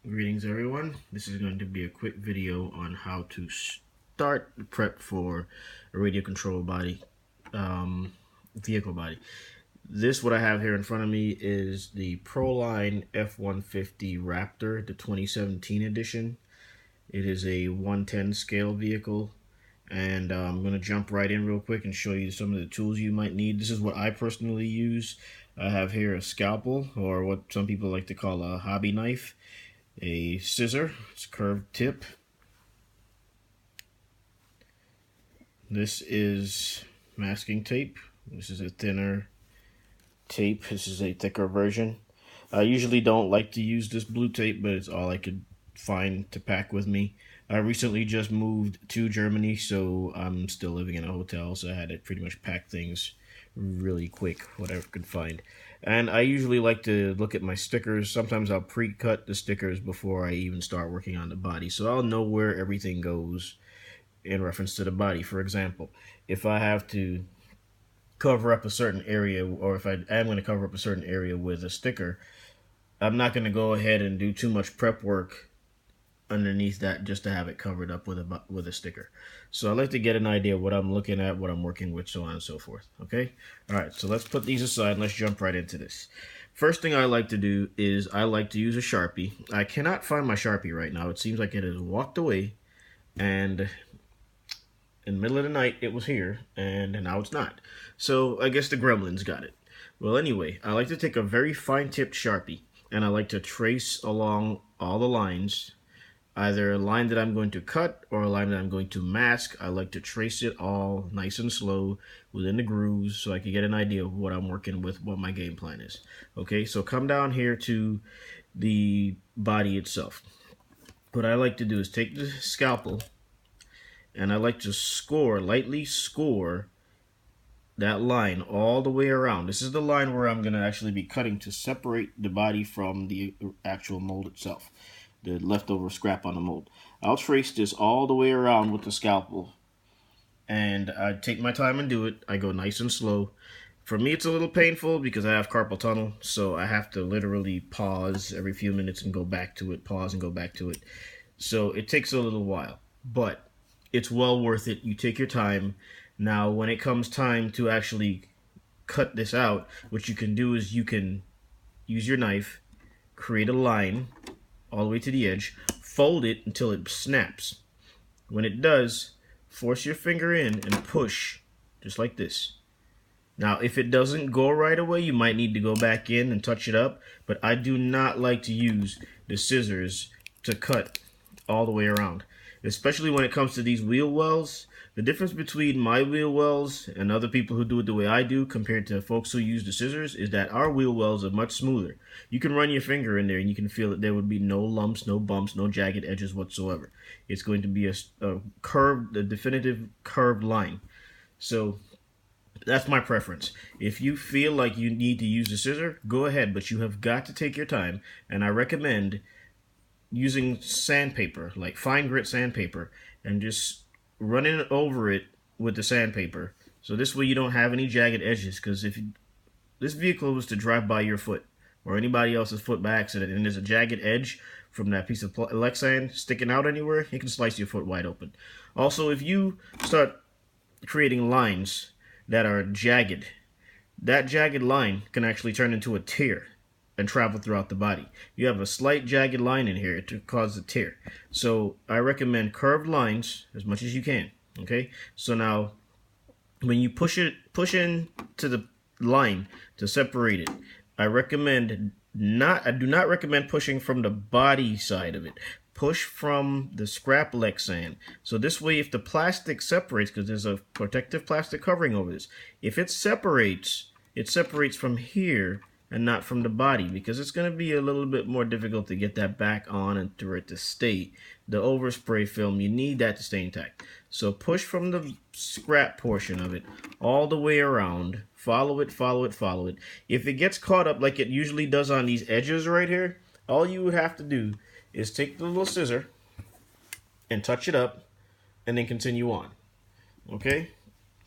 Greetings everyone. This is going to be a quick video on how to start the prep for a radio control body, vehicle body. What I have here in front of me is the Proline F-150 Raptor, the 2017 edition. It is a 110 scale vehicle, and I'm going to jump right in real quick and show you some of the tools you might need. This is what I personally use. I have here a scalpel, or what some people like to call a hobby knife, a scissor, it's curved tip. This is masking tape. This is a thinner tape. This is a thicker version. I usually don't like to use this blue tape, but it's all I could find to pack with me. I recently just moved to Germany, so I'm still living in a hotel, so I had to pretty much pack things really quick, whatever I could find. And I usually like to look at my stickers. Sometimes I'll pre-cut the stickers before I even start working on the body, so I'll know where everything goes in reference to the body. For example, if I have to cover up a certain area, or if I am going to cover up a certain area with a sticker, I'm not going to go ahead and do too much prep work underneath that just to have it covered up with a sticker. So I like to get an idea of what I'm looking at, what I'm working with, so on and so forth. Okay, all right, so let's put these aside and let's jump right into this. First thing I like to do is I like to use a Sharpie. I cannot find my Sharpie right now. It seems like it has walked away, and in the middle of the night it was here, and now it's not. So I guess the gremlins got it. Well, anyway, I like to take a very fine tipped Sharpie, and I like to trace along all the lines, either a line that I'm going to cut or a line that I'm going to mask. I like to trace it all nice and slow within the grooves so I can get an idea of what I'm working with, what my game plan is. Okay, so come down here to the body itself. What I like to do is take the scalpel, and I like to lightly score that line all the way around. This is the line where I'm going to actually be cutting to separate the body from the actual mold itself, the leftover scrap on the mold. I'll trace this all the way around with the scalpel, and I take my time and do it. I go nice and slow. For me, it's a little painful because I have carpal tunnel, so I have to literally pause every few minutes and go back to it, pause and go back to it. So it takes a little while, but it's well worth it. You take your time. Now, when it comes time to actually cut this out, what you can do is you can use your knife, create a line all the way to the edge, fold it until it snaps. When it does, force your finger in and push, just like this. Now, if it doesn't go right away, you might need to go back in and touch it up, but I do not like to use the scissors to cut all the way around, especially when it comes to these wheel wells. The difference between my wheel wells and other people who do it the way I do compared to folks who use the scissors is that our wheel wells are much smoother. You can run your finger in there and you can feel that there would be no lumps, no bumps, no jagged edges whatsoever. It's going to be a definitive curved line. So that's my preference. If you feel like you need to use the scissor, go ahead, but you have got to take your time, and I recommend using sandpaper, like fine grit sandpaper, and just running over it with the sandpaper. So this way you don't have any jagged edges, because if this vehicle was to drive by your foot or anybody else's foot by accident and there's a jagged edge from that piece of Lexan sticking out anywhere, it can slice your foot wide open. Also, if you start creating lines that are jagged, that jagged line can actually turn into a tear and travel throughout the body. You have a slight jagged line in here to cause a tear. So I recommend curved lines as much as you can. Okay, so now when you push in to the line to separate it, I do not recommend pushing from the body side of it. Push from the scrap Lexan. So this way, if the plastic separates, because there's a protective plastic covering over this, if it separates from here and not from the body, because it's going to be a little bit more difficult to get that back on and for it to stay. The overspray film, you need that to stay intact. So push from the scrap portion of it all the way around. Follow it, follow it, follow it. If it gets caught up like it usually does on these edges right here, all you would have to do is take the little scissor and touch it up and then continue on. Okay?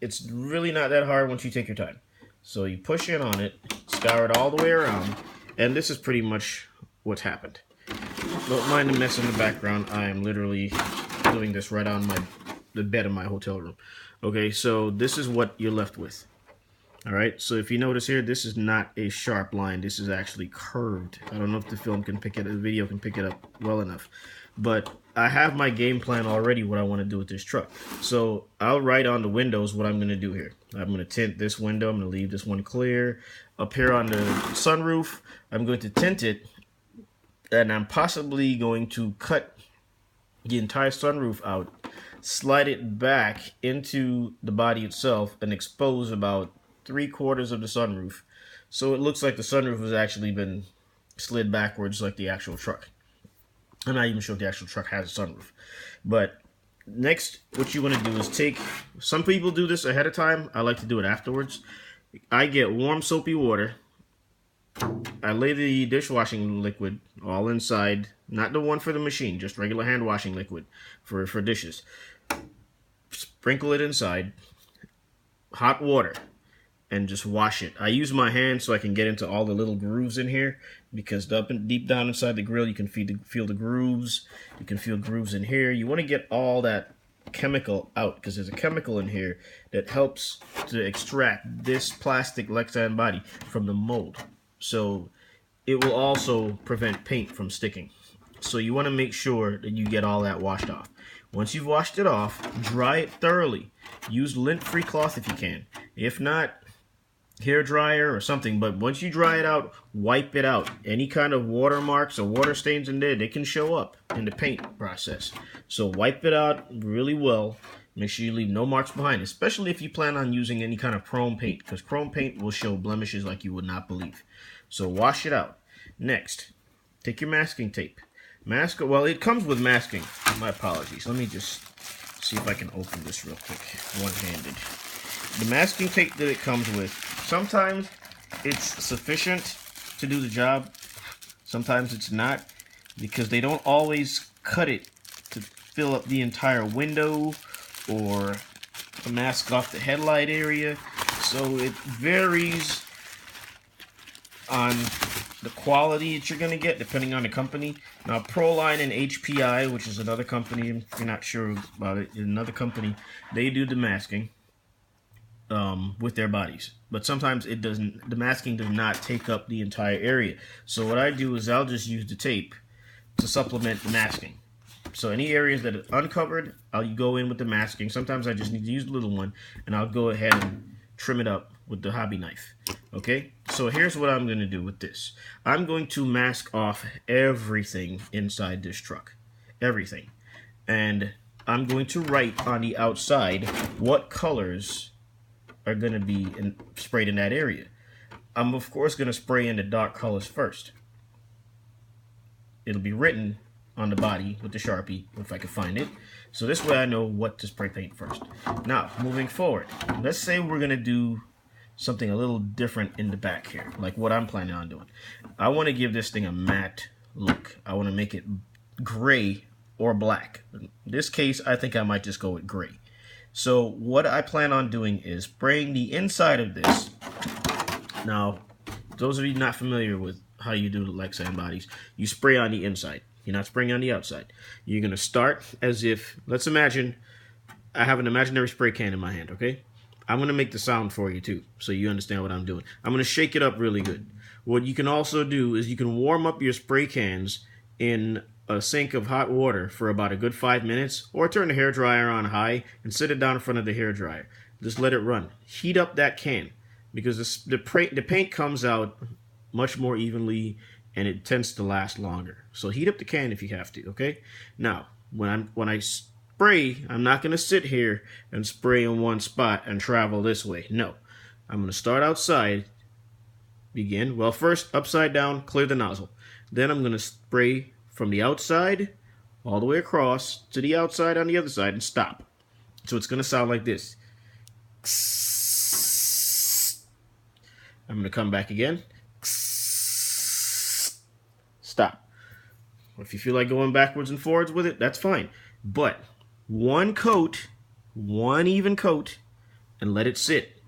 It's really not that hard once you take your time. So you push in on it, scour it all the way around, and this is pretty much what's happened. Don't mind the mess in the background. I am literally doing this right on the bed of my hotel room. Okay, so this is what you're left with. All right, so if you notice here, this is not a sharp line. This is actually curved. I don't know if the film can pick it, the video can pick it up well enough. But I have my game plan already what I want to do with this truck. So I'll write on the windows what I'm going to do here. I'm going to tint this window. I'm going to leave this one clear. Up here on the sunroof, I'm going to tint it. And I'm possibly going to cut the entire sunroof out, slide it back into the body itself, and expose about 3/4 of the sunroof. So it looks like the sunroof has actually been slid backwards like the actual truck. I'm not even sure if the actual truck has a sunroof. But next, what you want to do is take, some people do this ahead of time. I like to do it afterwards. I get warm soapy water. I lay the dishwashing liquid all inside, not the one for the machine, just regular hand washing liquid for dishes. Sprinkle it inside, hot water, and just wash it. I use my hand so I can get into all the little grooves in here, because deep down inside the grill you can feel the grooves. You can feel grooves in here. You want to get all that chemical out, because there's a chemical in here that helps to extract this plastic Lexan body from the mold. So it will also prevent paint from sticking. So you want to make sure that you get all that washed off. Once you've washed it off, dry it thoroughly. Use lint-free cloth if you can. If not, hair dryer or something. But once you dry it out, wipe it out. Any kind of watermarks or water stains in there, they can show up in the paint process. So wipe it out really well. Make sure you leave no marks behind, especially if you plan on using any kind of chrome paint, because chrome paint will show blemishes like you would not believe. So wash it out. Next, take your masking tape. Well, it comes with masking. My apologies. Let me just see if I can open this real quick, one-handed. The masking tape that it comes with, sometimes it's sufficient to do the job. Sometimes it's not, because they don't always cut it to fill up the entire window or mask off the headlight area. So it varies on the quality that you're going to get depending on the company. Now Proline and HPI, which is another company, if you're not sure about it, another company, they do the masking with their bodies. But sometimes it doesn't, the masking does not take up the entire area. So what I do is I'll just use the tape to supplement the masking. So any areas that are uncovered, I'll go in with the masking. Sometimes I just need to use the little one, and I'll go ahead and trim it up with the hobby knife. Okay, so here's what I'm going to do with this. I'm going to mask off everything inside this truck. Everything. And I'm going to write on the outside what colors are going to be sprayed in that area. I'm of course going to spray in the dark colors first. It'll be written on the body with the Sharpie, if I can find it. So this way I know what to spray paint first. Now, moving forward, let's say we're going to do something a little different in the back here, like what I'm planning on doing. I want to give this thing a matte look. I want to make it gray or black. In this case, I think I might just go with gray. So what I plan on doing is spraying the inside of this. Now, those of you not familiar with how you do the Lexan bodies, you spray on the inside. You're not spraying on the outside. You're going to start as if, let's imagine I have an imaginary spray can in my hand, okay? I'm going to make the sound for you too, so you understand what I'm doing. I'm going to shake it up really good. What you can also do is you can warm up your spray cans in a sink of hot water for about a good 5 minutes, or turn the hairdryer on high and sit it down in front of the hairdryer. Just let it run. Heat up that can, because the paint comes out much more evenly and it tends to last longer. So heat up the can if you have to, okay? Now, when I spray, I'm not going to sit here and spray in one spot and travel this way. No. I'm going to start outside, begin. Well, first, upside down, clear the nozzle. Then I'm going to spray from the outside all the way across to the outside on the other side and stop. So it's going to sound like this. I'm going to come back again. Stop. If you feel like going backwards and forwards with it, that's fine. But one even coat, and let it sit.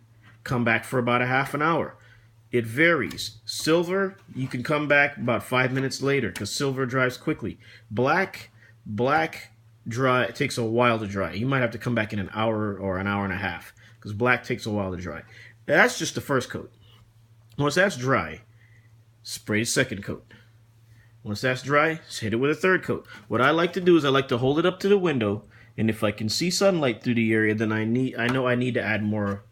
Come back for about a half an hour. It varies. Silver, you can come back about 5 minutes later because silver dries quickly. Black dry, it takes a while to dry. You might have to come back in an hour or an hour and a half because black takes a while to dry. That's just the first coat. Once that's dry, spray the second coat. Once that's dry, hit it with a third coat. What I like to do is I like to hold it up to the window, and if I can see sunlight through the area, then I know I need to add more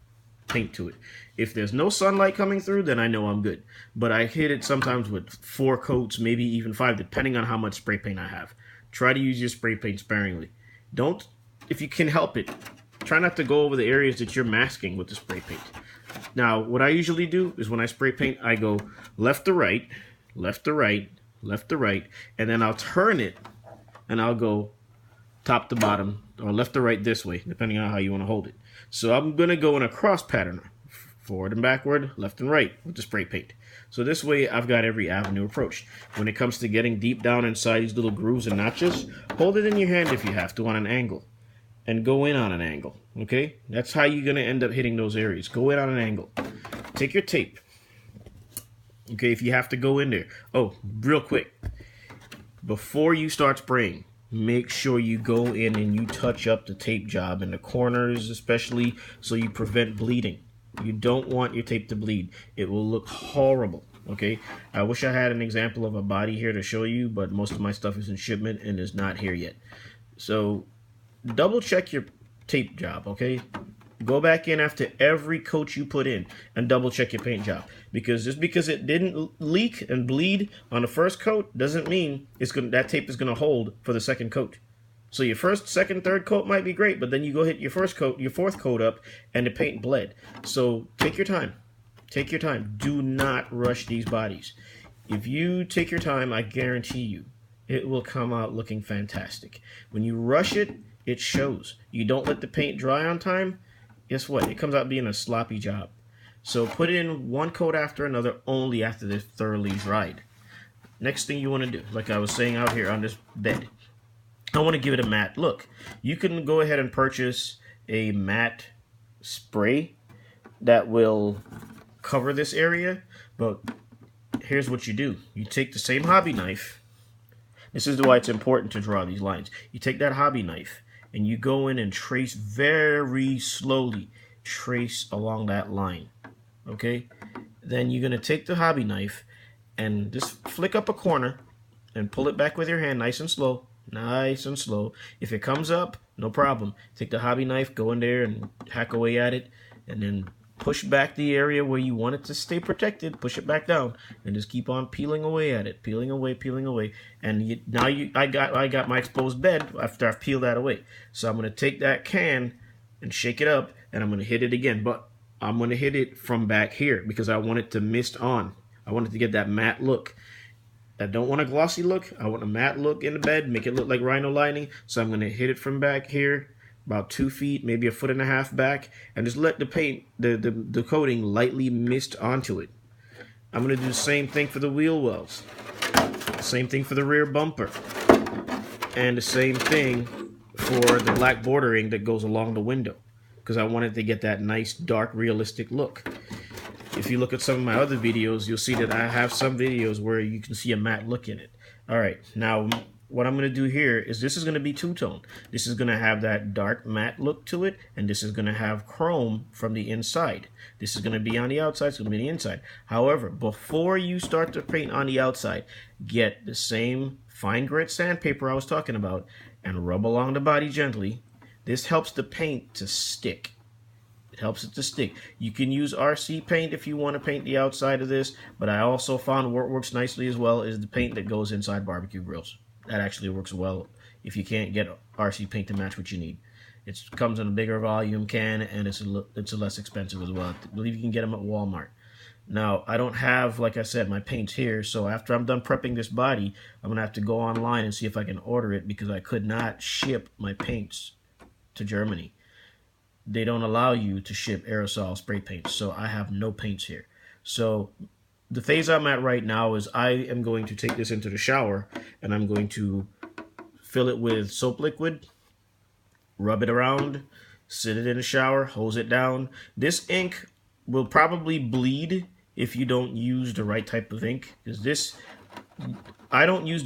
paint to it. If there's no sunlight coming through, then I know I'm good. But I hit it sometimes with 4 coats, maybe even 5, depending on how much spray paint I have. Try to use your spray paint sparingly. Don't, if you can help it, try not to go over the areas that you're masking with the spray paint. Now, what I usually do is when I spray paint, I go left to right, left to right, left to right, and then I'll turn it, and I'll go top to bottom, or left to right this way, depending on how you want to hold it. So I'm going to go in a cross pattern, forward and backward, left and right with the spray paint. So this way I've got every avenue approached. When it comes to getting deep down inside these little grooves and notches, hold it in your hand if you have to on an angle, and go in on an angle, okay? That's how you're going to end up hitting those areas. Go in on an angle. Take your tape, okay, if you have to go in there. Oh, real quick, before you start spraying, make sure you go in and you touch up the tape job in the corners, especially so you prevent bleeding. You don't want your tape to bleed. It will look horrible, okay? I wish I had an example of a body here to show you, but most of my stuff is in shipment and is not here yet. So double check your tape job, okay? Go back in after every coat you put in and double check your paint job, because just because it didn't leak and bleed on the first coat doesn't mean that tape is going to hold for the second coat. So your first, second, third coat might be great, but then you go hit your first coat, your fourth coat up, and the paint bled. So take your time. Take your time. Do not rush these bodies. If you take your time, I guarantee you, it will come out looking fantastic. When you rush it, it shows. You don't let the paint dry on time, guess what? It comes out being a sloppy job. So put in one coat after another only after they're thoroughly dried. Next thing you want to do, like I was saying out here on this bed, I want to give it a matte look. You can go ahead and purchase a matte spray that will cover this area, but here's what you do. You take the same hobby knife. This is why it's important to draw these lines. You take that hobby knife and you go in and trace very slowly. Trace along that line, okay? Then you're going to take the hobby knife and just flick up a corner and pull it back with your hand nice and slow. Nice and slow. If it comes up, no problem. Take the hobby knife, go in there and hack away at it, and then push back the area where you want it to stay protected. Push it back down, and just keep on peeling away at it, peeling away. And I got my exposed bed after I've peeled that away. So I'm gonna take that can and shake it up, and I'm gonna hit it again. But I'm gonna hit it from back here because I want it to mist on. I want it to get that matte look. I don't want a glossy look. I want a matte look in the bed, make it look like rhino lining. So I'm going to hit it from back here, about 2 feet, maybe 1.5 feet back, and just let the paint, the coating lightly mist onto it. I'm going to do the same thing for the wheel wells, same thing for the rear bumper, and the same thing for the black bordering that goes along the window, because I wanted to get that nice, dark, realistic look. If you look at some of my other videos, you'll see that I have some videos where you can see a matte look in it. All right, now what I'm going to do here is this is going to be two-tone. This is going to have that dark matte look to it, and this is going to have chrome from the inside. This is going to be on the outside, it's going to be the inside. However, before you start to paint on the outside, get the same fine grit sandpaper I was talking about and rub along the body gently. This helps the paint to stick. It helps it to stick. You can use RC paint if you want to paint the outside of this, but I also found what works nicely as well is the paint that goes inside barbecue grills. That actually works well if you can't get RC paint to match what you need. It comes in a bigger volume can, and it's less expensive as well. I believe you can get them at Walmart. Now, I don't have, like I said, my paints here, so after I'm done prepping this body, I'm going to have to go online and see if I can order it because I could not ship my paints to Germany. They don't allow you to ship aerosol spray paints, so I have no paints here. So the phase I'm at right now is I am going to take this into the shower, and I'm going to fill it with soap liquid, rub it around, sit it in the shower, hose it down. This ink will probably bleed if you don't use the right type of ink. Because this, I don't use the